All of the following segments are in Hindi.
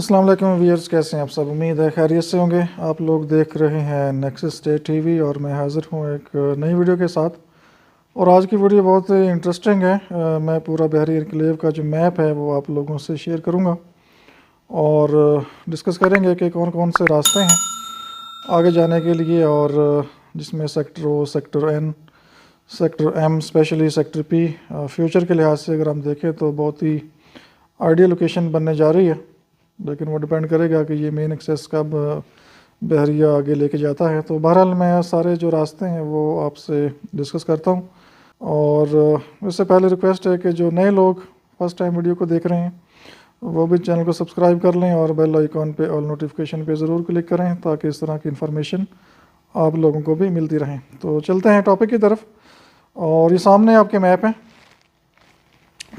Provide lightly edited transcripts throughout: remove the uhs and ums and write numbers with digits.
अस्सलाम वालेकुम व्यूअर्स, कैसे हैं आप सब। उम्मीद है खैरियत से होंगे। आप लोग देख रहे हैं नेक्सस स्टेट टीवी और मैं हाज़िर हूं एक नई वीडियो के साथ। और आज की वीडियो बहुत इंटरेस्टिंग है। मैं पूरा बहरी एनक्लेव का जो मैप है वो आप लोगों से शेयर करूंगा और डिस्कस करेंगे कि कौन कौन से रास्ते हैं आगे जाने के लिए। और जिसमें sector O, sector N, sector M, specially sector P future के लिहाज से अगर हम देखें तो बहुत ही आइडियल लोकेशन बनने जा रही है। लेकिन वो डिपेंड करेगा कि ये मेन एक्सेस कब बहरिया आगे लेके जाता है। तो बहरहाल मैं सारे जो रास्ते हैं वो आपसे डिस्कस करता हूँ। और इससे पहले रिक्वेस्ट है कि जो नए लोग फर्स्ट टाइम वीडियो को देख रहे हैं वो भी चैनल को सब्सक्राइब कर लें और बेल आइकॉन पे ऑल नोटिफिकेशन पे ज़रूर क्लिक करें ताकि इस तरह की इन्फॉर्मेशन आप लोगों को भी मिलती रहे। तो चलते हैं टॉपिक की तरफ। और ये सामने आपके मैप है,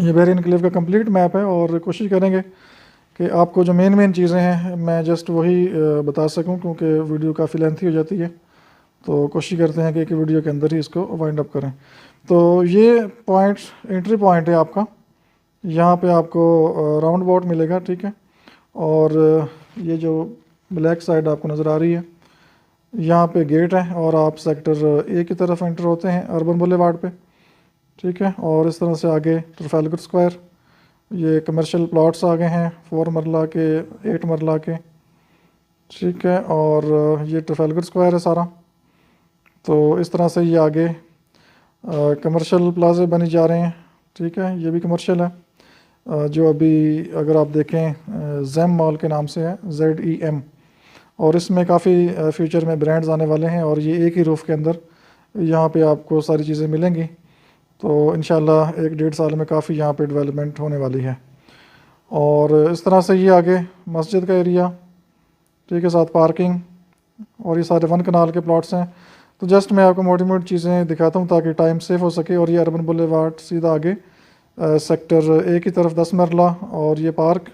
ये बहरी एनक्लेव का कंप्लीट मैप है। और कोशिश करेंगे कि आपको जो मेन चीज़ें हैं मैं जस्ट वही बता सकूं, क्योंकि वीडियो काफ़ी लेंथी हो जाती है। तो कोशिश करते हैं कि एक वीडियो के अंदर ही इसको वाइंड अप करें। तो ये पॉइंट एंट्री पॉइंट है आपका। यहाँ पे आपको राउंड अबाउट मिलेगा, ठीक है। और ये जो ब्लैक साइड आपको नज़र आ रही है, यहाँ पे गेट है और आप सेक्टर ए की तरफ एंटर होते हैं अर्बन बुलेवार्ड पे, ठीक है। और इस तरह से आगे ट्रफालगर स्क्वायर, ये कमर्शियल प्लॉट्स आ गए हैं 4 मरला के 8 मरला के, ठीक है। और ये ट्रफालगर स्क्वायर है सारा। तो इस तरह से ये आगे कमर्शियल प्लाजे बने जा रहे हैं, ठीक है। ये भी कमर्शियल है। जो अभी अगर आप देखें जेम मॉल के नाम से है, ZEM। और इसमें काफ़ी फ्यूचर में ब्रांड्स आने वाले हैं और ये एक ही रूफ़ के अंदर यहाँ पे आपको सारी चीज़ें मिलेंगी। तो इंशाल्लाह 1-1.5 साल में काफ़ी यहाँ पे डेवलपमेंट होने वाली है। और इस तरह से ये आगे मस्जिद का एरिया, ठीक है, साथ पार्किंग। और ये सारे 1 कनाल के प्लॉट्स हैं। तो जस्ट मैं आपको मोटी मोटी चीज़ें दिखाता हूँ ताकि टाइम सेव हो सके। और ये अर्बन बुलेवार्ड सीधा आगे सेक्टर ए की तरफ 10 मरला और ये पार्क,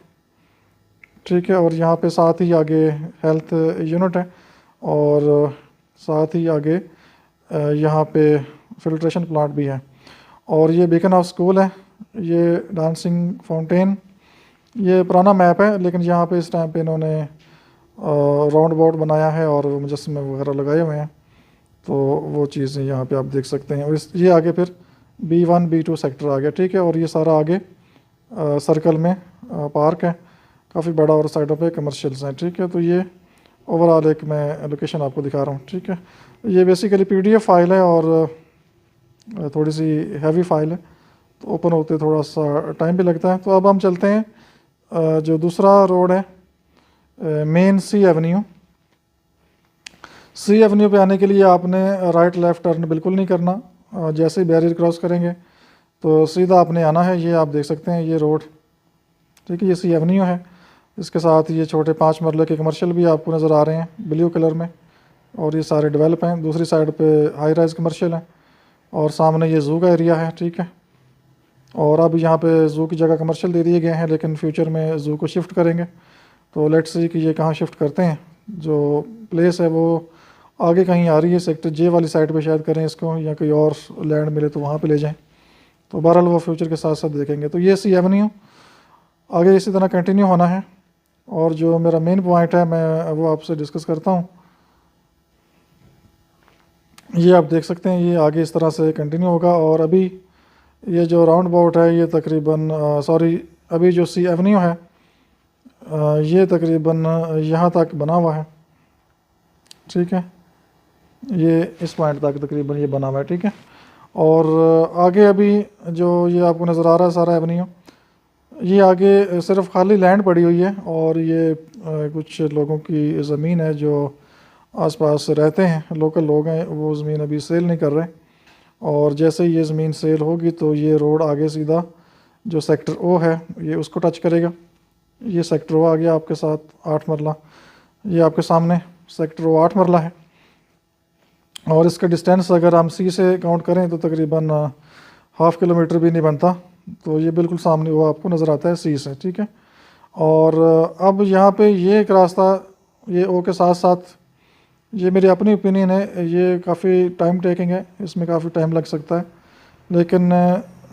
ठीक है। और यहाँ पे साथ ही आगे हेल्थ यूनिट है और साथ ही आगे यहाँ पे फिल्ट्रेशन प्लांट भी है। और ये बीकन ऑफ स्कूल है, ये डांसिंग फाउंटेन। ये पुराना मैप है लेकिन यहाँ पे इस टाइम पे इन्होंने राउंड अबाउट बनाया है और मुजस्समे वगैरह लगाए हुए हैं। तो वो चीज़ें यहाँ पे आप देख सकते हैं। और ये आगे फिर B1 B2 सेक्टर आ गया, ठीक है। और ये सारा आगे सर्कल में पार्क है काफ़ी बड़ा और साइडों पे कमर्शियल्स हैं, ठीक है। तो ये ओवरऑल एक मैं लोकेशन आपको दिखा रहा हूँ, ठीक है। ये बेसिकली PDF फाइल है और थोड़ी सी हैवी फाइल है, तो ओपन होते थोड़ा सा टाइम भी लगता है। तो अब हम चलते हैं जो दूसरा रोड है main C Avenue. C Avenue पे आने के लिए आपने राइट लेफ़्ट टर्न बिल्कुल नहीं करना। जैसे ही बैरियर क्रॉस करेंगे तो सीधा आपने आना है। ये आप देख सकते हैं ये रोड, ठीक है। ये C एवेन्यू है। इसके साथ ये छोटे 5 मरले के कमर्शियल भी आपको नज़र आ रहे हैं ब्लू कलर में। और ये सारे डेवलप हैं। दूसरी साइड पे हाई राइज कमर्शियल है और सामने ये ज़ू का एरिया है, ठीक है। और अब यहाँ पे ज़ू की जगह कमर्शियल दे दिए गए हैं लेकिन फ्यूचर में ज़ू को शिफ्ट करेंगे। तो लेट्स सी कि ये कहाँ शिफ्ट करते हैं। जो प्लेस है वो आगे कहीं आ रही है, सेक्टर J वाली साइड पे शायद करें इसको, या कोई और लैंड मिले तो वहाँ पे ले जाएं। तो बहरहाल वो फ्यूचर के साथ साथ देखेंगे। तो ये C एवेन्यू आगे इसी तरह कंटिन्यू होना है। और जो मेरा मेन पॉइंट है मैं वो आपसे डिस्कस करता हूँ। ये आप देख सकते हैं ये आगे इस तरह से कंटिन्यू होगा। और अभी ये जो राउंड अबाउट है ये तकरीबन अभी जो C एवेन्यू है ये तकरीबन यहाँ तक बना हुआ है, ठीक है। ये इस पॉइंट तक तकरीबन ये बना हुआ है, ठीक है। और आगे अभी जो ये आपको नज़र आ रहा है सारा एवेन्यू, ये आगे सिर्फ खाली लैंड पड़ी हुई है। और ये कुछ लोगों की ज़मीन है जो आसपास रहते हैं, लोकल लोग हैं, वो ज़मीन अभी सेल नहीं कर रहे। और जैसे ही ये ज़मीन सेल होगी तो ये रोड आगे सीधा जो सेक्टर O है ये उसको टच करेगा। ये सेक्टर O आ गया आपके साथ 8 मरला। ये आपके सामने सेक्टर O 8 मरला है। और इसका डिस्टेंस अगर हम C से काउंट करें तो तकरीबन ½ किलोमीटर भी नहीं बनता। तो ये बिल्कुल सामने वो आपको नज़र आता है C से, ठीक है। और अब यहाँ पे ये एक रास्ता ये O के साथ साथ, ये मेरी अपनी ओपिनियन है, ये काफ़ी टाइम टेकिंग है, इसमें काफ़ी टाइम लग सकता है। लेकिन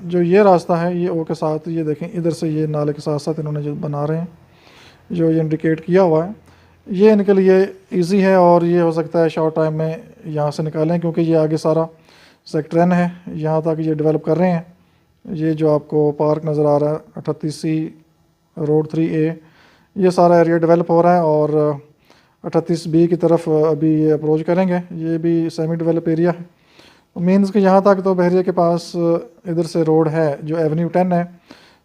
जो ये रास्ता है ये O के साथ, ये देखें इधर से ये नाले के साथ साथ इन्होंने जो बना रहे हैं जो ये इंडिकेट किया हुआ है, ये इनके लिए इजी है और ये हो सकता है शॉर्ट टाइम में यहाँ से निकालें, क्योंकि ये आगे सारा सेक्टर N है, यहाँ तक ये डेवलप कर रहे हैं। ये जो आपको पार्क नज़र आ रहा है 38C रोड 3A, ये सारा एरिया डेवलप हो रहा है और 38B की तरफ अभी ये अप्रोच करेंगे। ये भी सेमी डेवलप एरिया है, मीन्स कि यहाँ तक तो बहरिया के पास इधर से रोड है जो एवेन्यू 10 है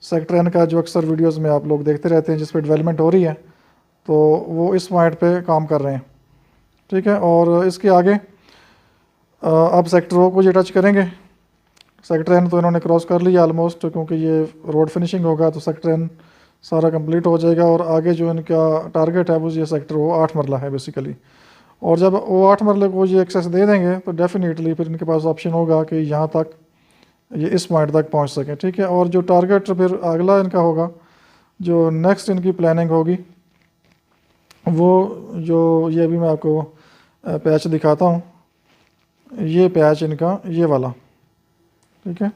सेक्टर N का, जो अक्सर वीडियोस में आप लोग देखते रहते हैं जिस पे डेवलपमेंट हो रही है, तो वो इस पॉइंट पे काम कर रहे हैं, ठीक है। और इसके आगे अब सेक्टर O को ये टच करेंगे। सेक्टर N तो इन्होंने क्रॉस कर लिया ऑलमोस्ट, क्योंकि ये रोड फिनिशिंग होगा तो सेक्टर N सारा कंप्लीट हो जाएगा। और आगे जो इनका टारगेट है वो ये सेक्टर O 8 मरला है बेसिकली। और जब वो 8 मरले को ये एक्सेस दे देंगे तो डेफिनेटली फिर इनके पास ऑप्शन होगा कि यहाँ तक ये इस पॉइंट तक पहुँच सकें, ठीक है। और जो टारगेट फिर अगला इनका होगा, जो नेक्स्ट इनकी प्लानिंग होगी, वो जो ये अभी मैं आपको पैच दिखाता हूँ, ये पैच इनका ये वाला, ठीक है।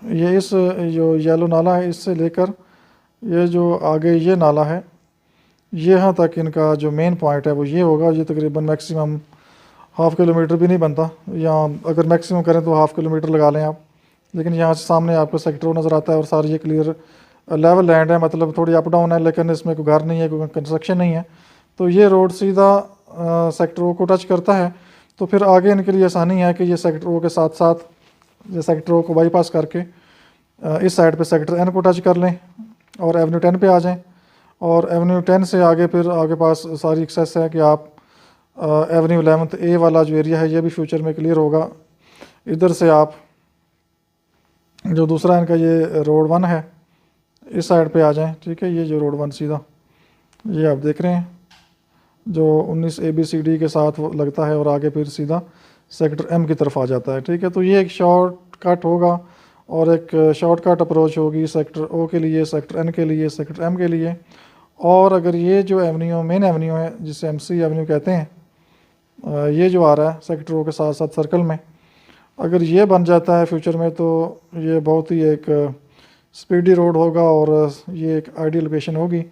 ये इस जो येलो नाला है इससे लेकर ये जो आगे ये नाला है, ये यहाँ तक इनका जो मेन पॉइंट है वो ये होगा। ये तकरीबन मैक्सिमम हाफ़ किलोमीटर भी नहीं बनता, या अगर मैक्सिमम करें तो हाफ़ किलोमीटर लगा लें आप। लेकिन यहाँ से सामने आपको सेक्टर नज़र आता है और सारी ये क्लियर लेवल लैंड है, मतलब थोड़ी अप डाउन है, लेकिन इसमें कोई घर नहीं है, कोई कंस्ट्रक्शन नहीं है। तो ये रोड सीधा सेक्टर O को टच करता है, तो फिर आगे इनके लिए आसानी है कि ये सेक्टर O के साथ साथ ये सेक्टर O को बाईपास करके इस साइड पे सेक्टर N को टच कर लें और एवेन्यू 10 पे आ जाएं। और एवेन्यू 10 से आगे फिर आगे पास सारी एक्सेस है कि आप एवेन्यू 11A वाला जो एरिया है ये भी फ्यूचर में क्लियर होगा। इधर से आप जो दूसरा इनका ये रोड 1 है इस साइड पे आ जाएं, ठीक है। ये जो रोड 1 सीधा ये आप देख रहे हैं जो 19 ABCD के साथ वो लगता है और आगे फिर सीधा सेक्टर M की तरफ आ जाता है, ठीक है। तो ये एक शॉर्टकट होगा और एक शॉर्टकट अप्रोच होगी सेक्टर O के लिए, सेक्टर N के लिए, सेक्टर M के लिए। और अगर ये जो एवेन्यू मेन एवेन्यू है जिसे MC एवेन्यू कहते हैं, ये जो आ रहा है सेक्टर O के साथ साथ सर्कल में, अगर ये बन जाता है फ्यूचर में तो ये बहुत ही एक स्पीडी रोड होगा और ये एक आइडियल लोकेशन होगी।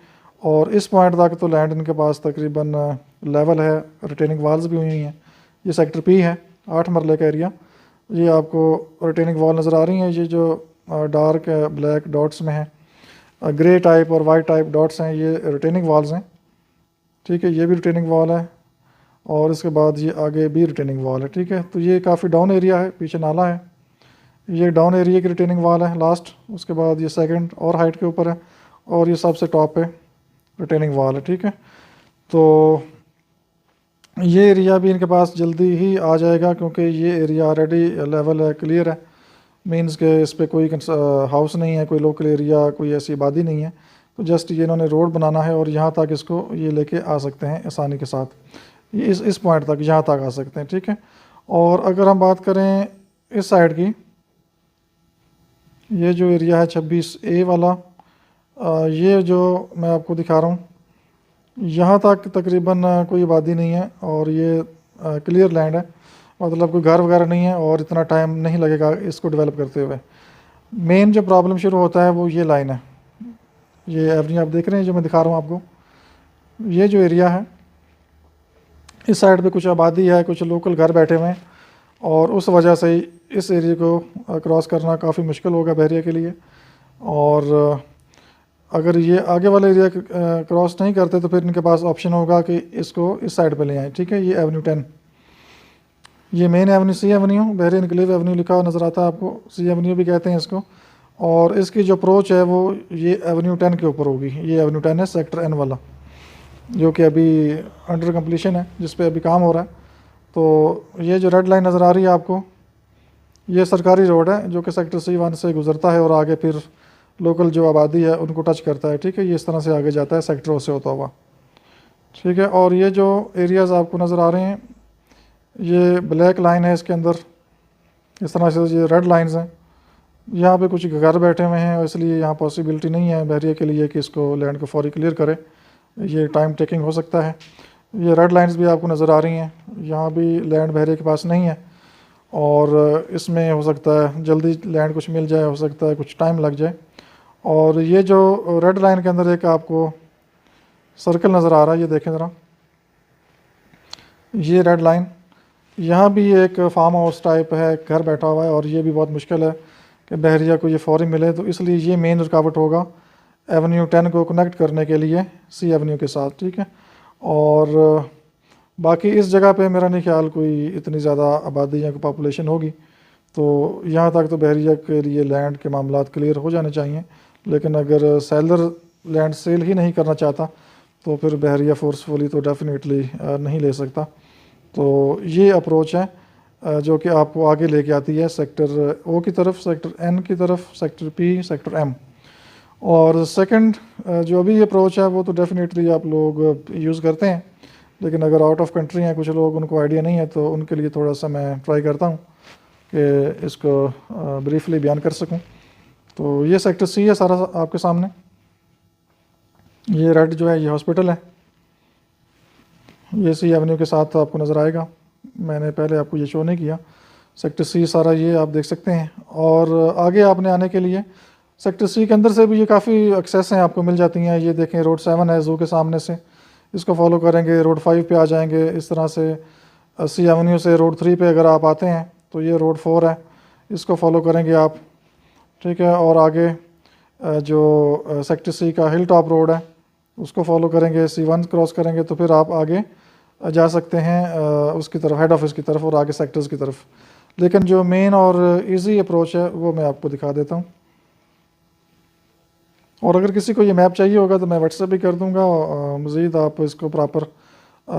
और इस पॉइंट तक तो लैंड इनके पास तकरीबन लेवल है, रिटेनिंग वाल्स भी हुई हैं। ये सेक्टर P है 8 मरले का एरिया, ये आपको रिटेनिंग वॉल नज़र आ रही हैं, ये जो डार्क ब्लैक डॉट्स में है, ग्रे टाइप और वाइट टाइप डॉट्स हैं, ये रिटेनिंग वॉल्स हैं, ठीक है। ये भी रिटेनिंग वॉल है और इसके बाद ये आगे भी रिटेनिंग वॉल है, ठीक है। तो ये काफ़ी डाउन एरिया है, पीछे नाला है, ये डाउन एरिया की रिटेनिंग वॉल है लास्ट। उसके बाद ये सेकंड और हाइट के ऊपर है और ये सबसे टॉप पे रिटेनिंग वॉल है, ठीक है। तो ये एरिया भी इनके पास जल्दी ही आ जाएगा क्योंकि ये एरिया ऑलरेडी लेवल है, क्लियर है, मींस के इस पर कोई हाउस नहीं है, कोई लोकल एरिया, कोई ऐसी आबादी नहीं है। तो जस्ट ये इन्होंने रोड बनाना है और यहाँ तक इसको ये लेके आ सकते हैं आसानी के साथ, ये इस पॉइंट तक यहाँ तक आ सकते हैं, ठीक है। और अगर हम बात करें इस साइड की, ये जो एरिया है 26A वाला, ये जो मैं आपको दिखा रहा हूँ, यहाँ तक तकरीबन कोई आबादी नहीं है और ये क्लियर लैंड है, मतलब कोई घर वगैरह नहीं है और इतना टाइम नहीं लगेगा इसको डेवलप करते हुए। मेन जो प्रॉब्लम शुरू होता है वो ये लाइन है, ये एवन्यू आप देख रहे हैं जो मैं दिखा रहा हूँ आपको, ये जो एरिया है इस साइड पे कुछ आबादी है, कुछ लोकल घर बैठे हुए हैं और उस वजह से इस एरिया को क्रॉस करना काफ़ी मुश्किल होगा बहरिया के लिए। और अगर ये आगे वाला एरिया क्रॉस नहीं करते तो फिर इनके पास ऑप्शन होगा कि इसको इस साइड पे ले आएँ, ठीक है। ये एवेन्यू 10, ये मेन एवेन्यू C एवेन्यू, बहरिया इनक्लेव एवेन्यू लिखा हुआ नज़र आता है आपको, C एवेन्यू भी कहते हैं इसको। और इसकी जो अप्रोच है वो ये एवेन्यू 10 के ऊपर होगी, ये एवेन्यू 10 है सेक्टर N वाला, जो कि अभी अंडर कंप्लीशन है, जिस पे अभी काम हो रहा है। तो ये जो रेड लाइन नज़र आ रही है आपको, ये सरकारी रोड है जो कि सेक्टर C1 से गुजरता है और आगे फिर लोकल जो आबादी है उनको टच करता है, ठीक है। ये इस तरह से आगे जाता है सेक्टर O से होता हुआ, ठीक है। और ये जो एरियाज़ आपको नज़र आ रहे हैं, ये ब्लैक लाइन है, इसके अंदर इस तरह से ये रेड लाइंस हैं, यहाँ पे कुछ घर बैठे हुए हैं, इसलिए यहाँ पॉसिबिलिटी नहीं है बहरिया के लिए कि इसको लैंड को फौरी क्लियर करे, ये टाइम टेकिंग हो सकता है। ये रेड लाइंस भी आपको नज़र आ रही हैं, यहाँ भी लैंड बहरिया के पास नहीं है और इसमें हो सकता है जल्दी लैंड कुछ मिल जाए, हो सकता है कुछ टाइम लग जाए। और ये जो रेड लाइन के अंदर एक आपको सर्कल नज़र आ रहा है, ये देखें ज़रा, ये रेड लाइन, यहाँ भी एक फार्म हाउस टाइप है, घर बैठा हुआ है, और ये भी बहुत मुश्किल है कि बहरिया को ये फौरी मिले, तो इसलिए ये मेन रुकावट होगा एवेन्यू 10 को कनेक्ट करने के लिए सी एवेन्यू के साथ, ठीक है। और बाकी इस जगह पे मेरा नहीं ख्याल कोई इतनी ज़्यादा आबादी या कोई पॉपुलेशन होगी, तो यहाँ तक तो बहरिया के लिए लैंड के मामलात क्लियर हो जाने चाहिए। लेकिन अगर सेलर लैंड सेल ही नहीं करना चाहता तो फिर बहरिया फोर्सफुली तो डेफिनेटली नहीं ले सकता। तो ये अप्रोच है जो कि आपको आगे लेके आती है सेक्टर ओ की तरफ, सेक्टर एन की तरफ, सेक्टर पी, सेक्टर एम। और सेकंड जो अभी अप्रोच है वो तो डेफिनेटली आप लोग यूज़ करते हैं, लेकिन अगर आउट ऑफ कंट्री हैं कुछ लोग, उनको आइडिया नहीं है, तो उनके लिए थोड़ा सा मैं ट्राई करता हूँ कि इसको ब्रीफली बयान कर सकूँ। तो ये सेक्टर सी है सारा आपके सामने, ये रेड जो है ये हॉस्पिटल है, ये सी एवेन्यू के साथ आपको नज़र आएगा, मैंने पहले आपको ये शो नहीं किया। सेक्टर सी सारा ये आप देख सकते हैं। और आगे आपने आने के लिए सेक्टर सी के अंदर से भी ये काफ़ी एक्सेस हैं, आपको मिल जाती हैं। ये देखें रोड 7 है जू के सामने से, इसको फॉलो करेंगे रोड 5 पे आ जाएंगे। इस तरह से सी एवेन्यू से रोड 3 पे अगर आप आते हैं तो ये रोड 4 है, इसको फॉलो करेंगे आप, ठीक है। और आगे जो सेक्टर सी का हिल टॉप रोड है उसको फॉलो करेंगे, C1 क्रॉस करेंगे तो फिर आप आगे जा सकते हैं उसकी तरफ, हेड ऑफिस की तरफ और आगे सेक्टर्स की तरफ। लेकिन जो मेन और इजी अप्रोच है वो मैं आपको दिखा देता हूँ। और अगर किसी को ये मैप चाहिए होगा तो मैं व्हाट्सएप भी कर दूँगा, मज़ीद आप इसको प्रॉपर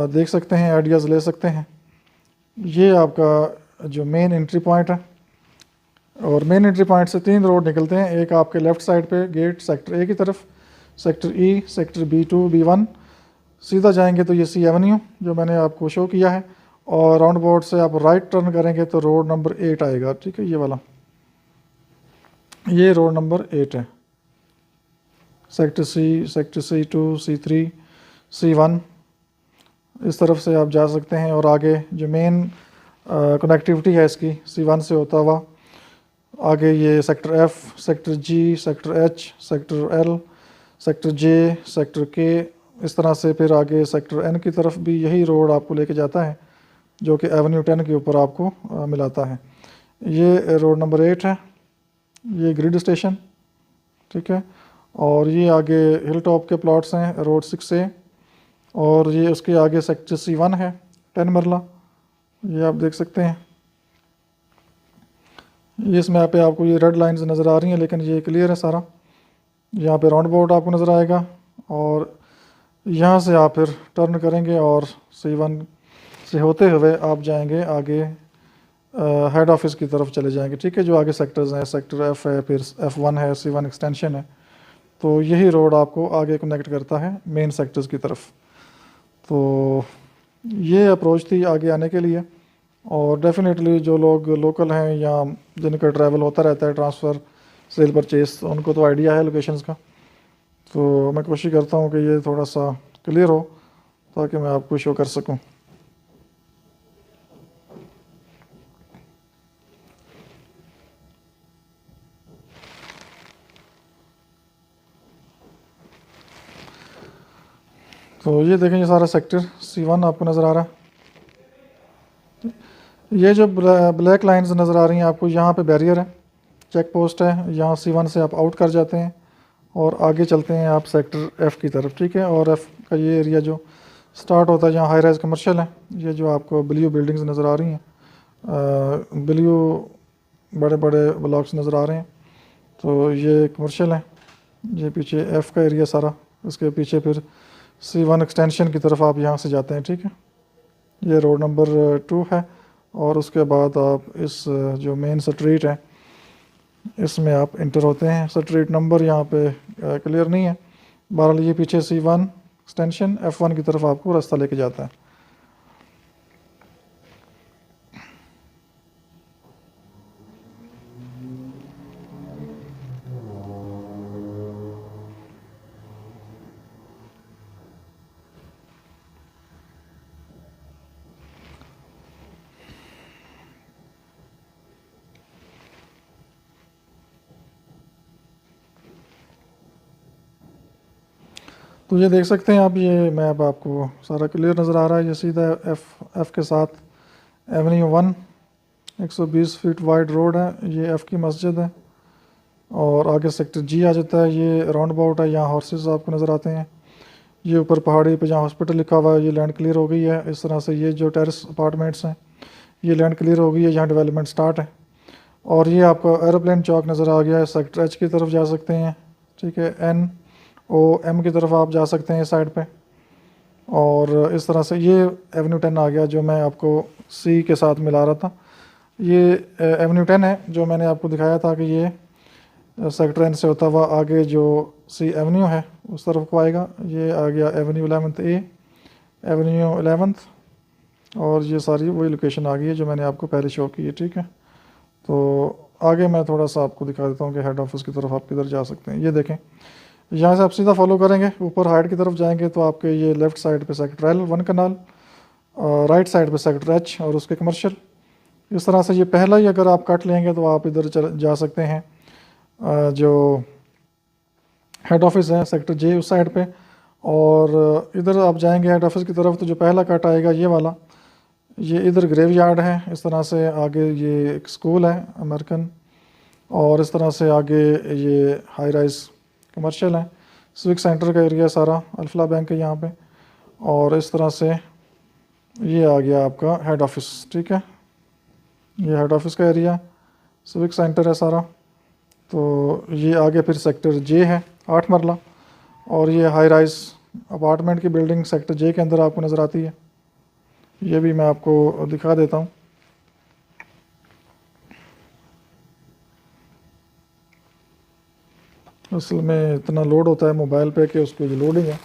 देख सकते हैं, आइडियाज़ ले सकते हैं। ये आपका जो मेन एंट्री पॉइंट है, और मेन एंट्री पॉइंट से 3 रोड निकलते हैं। एक आपके लेफ़्ट साइड पे गेट सेक्टर ए की तरफ, सेक्टर ई, सेक्टर B2, B1, सीधा जाएंगे तो ये सी एवेन्यू जो मैंने आपको शो किया है, और राउंड अबाउट से आप राइट टर्न करेंगे तो रोड नंबर 8 आएगा, ठीक है। ये वाला, ये रोड नंबर 8 है, sector C, sector C2, C3, C1, इस तरफ से आप जा सकते हैं। और आगे जो मेन कनेक्टिविटी है इसकी C1 से होता हुआ आगे ये sector F, sector G, sector H, sector L, sector J, sector K, इस तरह से फिर आगे सेक्टर N की तरफ भी यही रोड आपको लेके जाता है जो कि एवेन्यू 10 के ऊपर आपको मिलाता है। ये रोड नंबर 8 है, ये ग्रिड स्टेशन, ठीक है। और ये आगे हिल टॉप के प्लॉट्स हैं रोड 6A, और ये उसके आगे सेक्टर C1 है 10 मरला, ये आप देख सकते हैं। ये इस मैप पे आपको ये रेड लाइंस नज़र आ रही हैं, लेकिन ये क्लियर है सारा। यहाँ पे राउंड अबाउट आपको नज़र आएगा, और यहाँ से आप फिर टर्न करेंगे और C1 से होते हुए आप जाएंगे आगे हेड ऑफिस की तरफ चले जाएंगे, ठीक है। जो आगे सेक्टर्स हैं, सेक्टर F है, फिर F1 है, C1 एक्सटेंशन है, तो यही रोड आपको आगे कनेक्ट करता है मेन सेक्टर्स की तरफ। तो ये अप्रोच थी आगे आने के लिए। और डेफिनेटली जो लोग लोकल हैं या जिनका ट्रैवल होता रहता है, ट्रांसफ़र, सेल, परचेस, तो उनको तो आइडिया है लोकेशंस का। तो मैं कोशिश करता हूँ कि ये थोड़ा सा क्लियर हो ताकि मैं आपको शो कर सकूँ। तो ये देखें, ये सारा सेक्टर C1 आपको नज़र आ रहा है। ये जो ब्लैक लाइंस नज़र आ रही हैं आपको, यहाँ पे बैरियर है, चेक पोस्ट है, यहाँ C1 से आप आउट कर जाते हैं और आगे चलते हैं आप सेक्टर F की तरफ, ठीक है। और F का ये एरिया जो स्टार्ट होता है जहाँ हाई राइज कमर्शियल है, ये जो आपको ब्लू बिल्डिंग्स नज़र आ रही हैं, ब्लू बड़े बड़े ब्लॉक्स नज़र आ रहे हैं, तो ये कमर्शियल है। ये पीछे F का एरिया सारा, उसके पीछे फिर C1 एक्सटेंशन की तरफ आप यहाँ से जाते हैं, ठीक है। ये रोड नंबर 2 है, और उसके बाद आप इस जो मेन स्ट्रीट है इसमें आप इंटर होते हैं। स्ट्रीट नंबर यहाँ पे क्लियर नहीं है, बहरहाल ये पीछे C1 एक्सटेंशन F1 की तरफ आपको रास्ता लेके जाता है। तो ये देख सकते हैं आप, ये मैप आपको सारा क्लियर नज़र आ रहा है। ये सीधा एफ़ के साथ एवेन्यू 1 120 फीट वाइड रोड है, ये एफ़ की मस्जिद है। और आगे सेक्टर जी आ जाता है, ये राउंड अबाउट है, यहाँ हॉर्सेस आपको नज़र आते हैं। ये ऊपर पहाड़ी पे जहाँ हॉस्पिटल लिखा हुआ है, ये लैंड क्लियर हो गई है। इस तरह से ये जो टेरेस अपार्टमेंट्स हैं, ये लैंड क्लियर हो गई है, यहाँ डेवलपमेंट स्टार्ट है। और ये आपका एरोप्लेन चौक नज़र आ गया है, सेक्टर एच की तरफ जा सकते हैं, ठीक है। एन ओ एम की तरफ आप जा सकते हैं इस साइड पे। और इस तरह से ये एवेन्यू 10 आ गया, जो मैं आपको सी के साथ मिला रहा था। ये एवेन्यू 10 है, जो मैंने आपको दिखाया था कि ये सेक्टर एन से होता हुआ आगे जो सी एवेन्यू है उस तरफ को आएगा। ये आ गया एवेन्यू 11 ए, एवेन्यू 11, और ये सारी वही लोकेशन आ गई है जो मैंने आपको पहले शो की है, ठीक है। तो आगे मैं थोड़ा सा आपको दिखा देता हूँ कि हेड ऑफिस की तरफ आप किधर जा सकते हैं। ये देखें, यहाँ से आप सीधा फॉलो करेंगे, ऊपर हाइट की तरफ जाएंगे तो आपके ये लेफ़्ट साइड पे सेक्टर एल 1 कनाल, राइट साइड पे सेक्टर एच और उसके कमर्शियल। इस तरह से ये पहला ही अगर आप कट लेंगे तो आप इधर जा सकते हैं जो हेड ऑफिस है सेक्टर जे उस साइड पे। और इधर आप जाएंगे हेड ऑफिस की तरफ तो जो पहला कट आएगा ये वाला, ये इधर ग्रेवयार्ड है। इस तरह से आगे ये एक स्कूल है अमेरिकन, और इस तरह से आगे ये हाई राइज कमर्शियल है। सिविक सेंटर का एरिया सारा, अल्फला बैंक है यहाँ पे। और इस तरह से ये आ गया आपका हेड ऑफिस, ठीक है। ये हेड ऑफिस का एरिया, सिविक सेंटर है सारा। तो ये आगे फिर सेक्टर जे है 8 मरला, और ये हाई राइज अपार्टमेंट की बिल्डिंग सेक्टर जे के अंदर आपको नज़र आती है। ये भी मैं आपको दिखा देता हूँ। असल में इतना लोड होता है मोबाइल पे कि उसको जो लोडिंग है,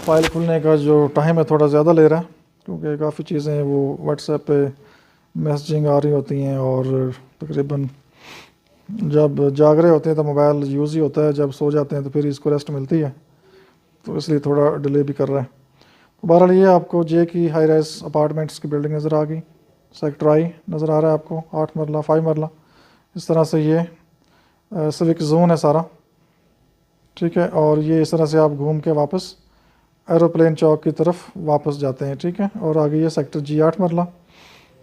फाइल खुलने का जो टाइम है थोड़ा ज़्यादा ले रहा है, क्योंकि काफ़ी चीज़ें वो व्हाट्सएप पे मैसेजिंग आ रही होती हैं। और तकरीबन जब जाग रहे होते हैं तो मोबाइल यूज़ ही होता है, जब सो जाते हैं तो फिर इसको रेस्ट मिलती है, तो इसलिए थोड़ा डिले भी कर रहा है। तो बहरहाल ये आपको जे की हाई राइज अपार्टमेंट्स की बिल्डिंग नज़र आ गई। सेक्टर आई नज़र आ रहा है आपको, 8 मरला 5 मरला। इस तरह से ये सिविक जोन है सारा, ठीक है। और ये इस तरह से आप घूम के वापस एरोप्लेन चौक की तरफ वापस जाते हैं, ठीक है। और आगे ये सेक्टर जी 8 मरला,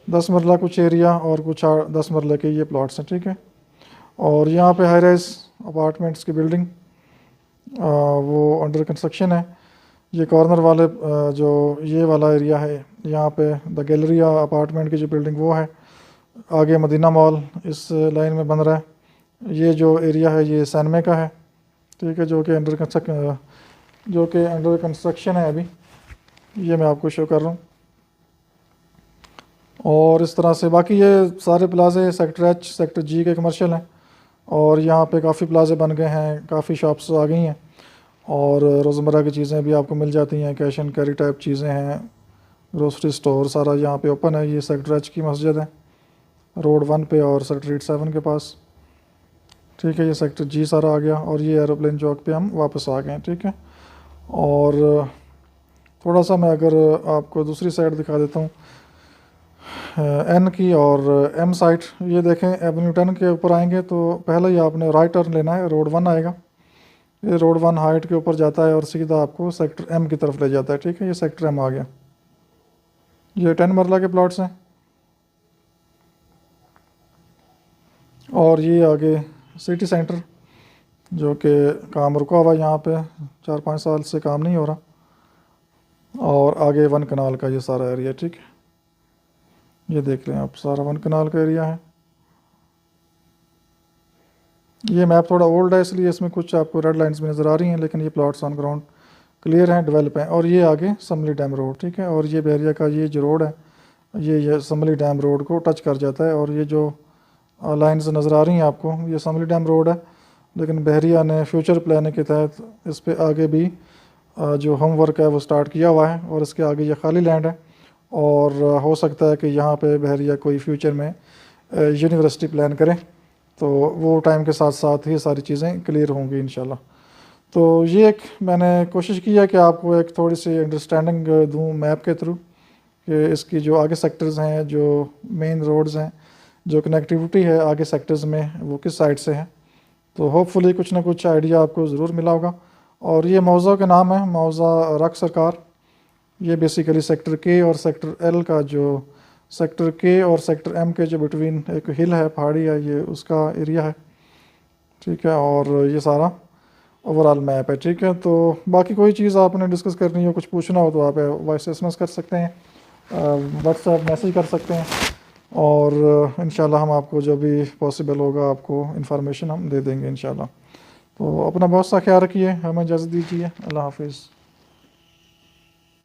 10 मरला कुछ एरिया और कुछ 10 मरले के ये प्लॉट्स हैं, ठीक है। और यहाँ पे हाई राइज अपार्टमेंट्स की बिल्डिंग वो अंडर कंस्ट्रक्शन है। ये कॉर्नर वाले जो ये वाला एरिया है, यहाँ पे द गैलरिया अपार्टमेंट की जो बिल्डिंग वो है। आगे मदीना मॉल इस लाइन में बन रहा है। ये जो एरिया है ये सैनमे का है, ठीक है, जो कि अंडर कंस्ट्रक्शन है अभी। ये मैं आपको शो कर रहा हूँ। और इस तरह से बाकी ये सारे प्लाजे सेक्टर एच सेक्टर जी के कमर्शियल हैं। और यहाँ पे काफ़ी प्लाजे बन गए हैं, काफ़ी शॉप्स आ गई हैं, और रोज़मर्रा की चीज़ें भी आपको मिल जाती हैं, कैश एंड कैरी टाइप चीज़ें हैं, ग्रोसरी स्टोर सारा यहाँ पे ओपन है। ये सेक्टर एच की मस्जिद है रोड 1 पे और सेक्टर 7 के पास, ठीक है। ये सेक्टर जी सारा आ गया, और ये एरोप्लेन चौक पे हम वापस आ गए, ठीक है। और थोड़ा सा मैं अगर आपको दूसरी साइड दिखा देता हूँ एन की और एम साइट। ये देखें, एवेन्यू 10 के ऊपर आएंगे तो पहले ही आपने राइट टर्न लेना है, रोड 1 आएगा। ये रोड 1 हाइट के ऊपर जाता है और सीधा आपको सेक्टर एम की तरफ ले जाता है, ठीक है। ये सेक्टर एम आ गया। ये 10 मरला के प्लॉट्स हैं। और ये आगे सिटी सेंटर, जो कि काम रुका हुआ यहाँ पे 4-5 साल से काम नहीं हो रहा। और आगे 1 कनाल का ये सारा एरिया, ठीक है। ये देख लें आप, सारा 1 कनाल का एरिया है। ये मैप थोड़ा ओल्ड है इसलिए इसमें कुछ आपको रेड लाइंस भी नज़र आ रही हैं, लेकिन ये प्लॉट्स ऑन ग्राउंड क्लियर हैं, डेवलप हैं। और ये आगे समली डैम रोड, ठीक है। और ये बहरिया का ये जो रोड है ये समली डैम रोड को टच कर जाता है। और ये जो लाइंस नज़र आ रही हैं आपको, ये समली डैम रोड है, लेकिन बहरिया ने फ्यूचर प्लानिंग के तहत इस पर आगे भी जो होमवर्क है वो स्टार्ट किया हुआ है। और इसके आगे ये खाली लैंड है, और हो सकता है कि यहाँ पे बहरिया कोई फ्यूचर में यूनिवर्सिटी प्लान करें, तो वो टाइम के साथ साथ ही सारी चीज़ें क्लियर होंगी इंशाल्लाह। तो ये एक मैंने कोशिश की है कि आपको एक थोड़ी सी अंडरस्टैंडिंग दूँ मैप के थ्रू, कि इसकी जो आगे सेक्टर्स हैं, जो मेन रोड्स हैं, जो कनेक्टिविटी है आगे सेक्टर्स में वो किस साइड से है। तो होपफुली कुछ ना कुछ आइडिया आपको ज़रूर मिला होगा। और ये मौज़ा का नाम है, मौज़ा रक सरकार। ये बेसिकली सेक्टर के और सेक्टर एल का जो सेक्टर के और सेक्टर एम के जो बिटवीन एक हिल है, पहाड़ी है, ये उसका एरिया है। ठीक है, और ये सारा ओवरऑल मैप है। ठीक है, तो बाकी कोई चीज़ आपने डिस्कस करनी हो, कुछ पूछना हो तो आप वॉइस एसएमएस कर सकते हैं, व्हाट्सएप मैसेज कर सकते हैं, और इंशाल्लाह हम आपको जो भी पॉसिबल होगा आपको इन्फॉर्मेशन हम दे देंगे इंशाल्लाह। तो अपना बहुत सा ख्याल रखिए, हमें इजाज़त दीजिए, अल्लाह हाफिज़।